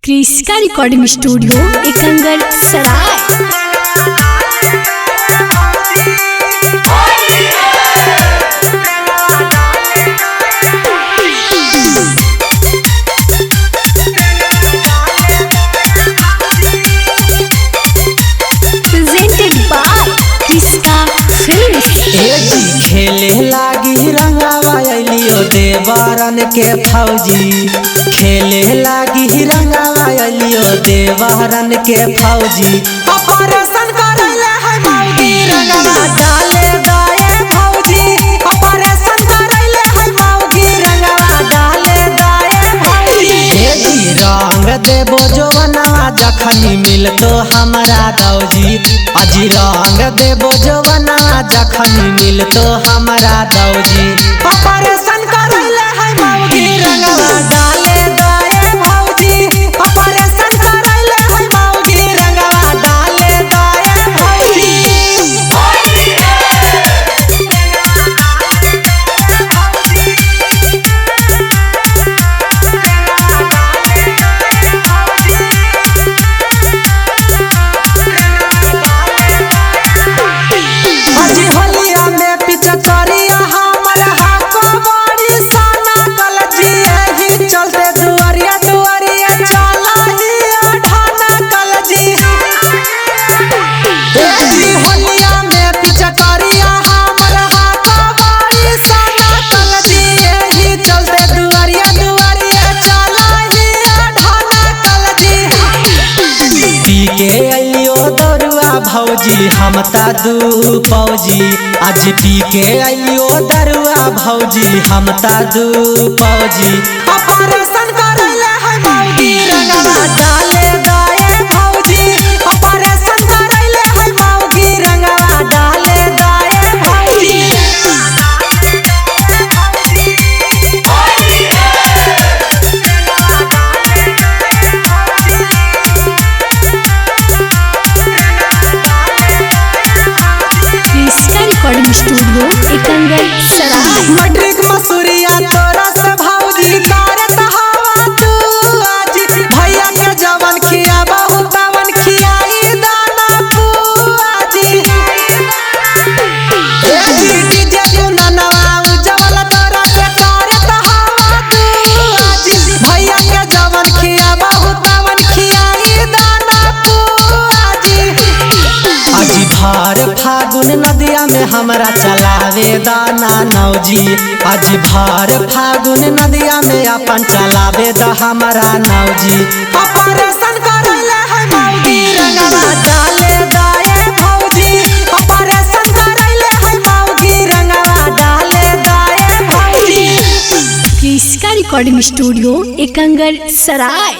क्रिस्का recording studio Ekangar Sarai. Presented by Kriska films. खेले लागी रंगावा अलियो देवरन के फौजी, खेले लागी रंगावा अलियो देवरन के फौजी। ऑपरेशन करैले है मौगी रंगवा डाले दाए फौजी, ऑपरेशन करैले है मौगी रंगवा डाले दाए फौजी। हे जी रंग देबो जवनवा जखनी मिलतो हमरा दौजी, अजी रंग देबो जवनवा जखनी मिलतो हमरा दौजी। ऑपरेशन करैले है मौगी रंगवा डाले दाए फौजी, ऑपरेशन करैले है मौगी रंगवा डाले दाए फौजी। अजी होलिया में पिचकारिया हमर हाको बड़ी साना कलजी, एही चलते दुआरिया दुआरिया चला ही ठाना कलजी। एही होलिया में पिचकारिया हमर हाको बड़ी साना कलजी, एही चलते दुआरिया दुआरिया चला ही ठाना कलजी। पी के अलियो दरुआ भौजी हम ता दू फौजी, आज पी के अलियो दरुआ भौजी हम ता दू फौजी। ऑपरेशन करैले है मौगी रंगवा डाले दाए फौजी, ऑपरेशन करैले है मौगी रंगवा डाले दाए फौजी। क्रिस्का रिकॉर्डिंग स्टूडियो एकंगर सराय। मट्रिक मसूरिया तोरा से भौजी करत हवा तू, आज भैया के जवन खिया बहुत तवन खियाई दाना पुआजी। ए डीजे जुननवा उजवल तोरा से करत हवा तू, आज भैया के जवन खिया बहुत तवन खियाई दाना पुआजी। अजी भर फागुन नदिया में हमरा चलावे दाना नौजी, आज भर फागुन नदिया में अपन चलावे द हमरा नौजी। ऑपरेशन करैले है मौगी रंगवा डाले दाए फौजी, ऑपरेशन करैले है मौगी रंगवा डाले दाए फौजी। क्रिस्का रिकॉर्डिंग स्टूडियो एकंगर सराय।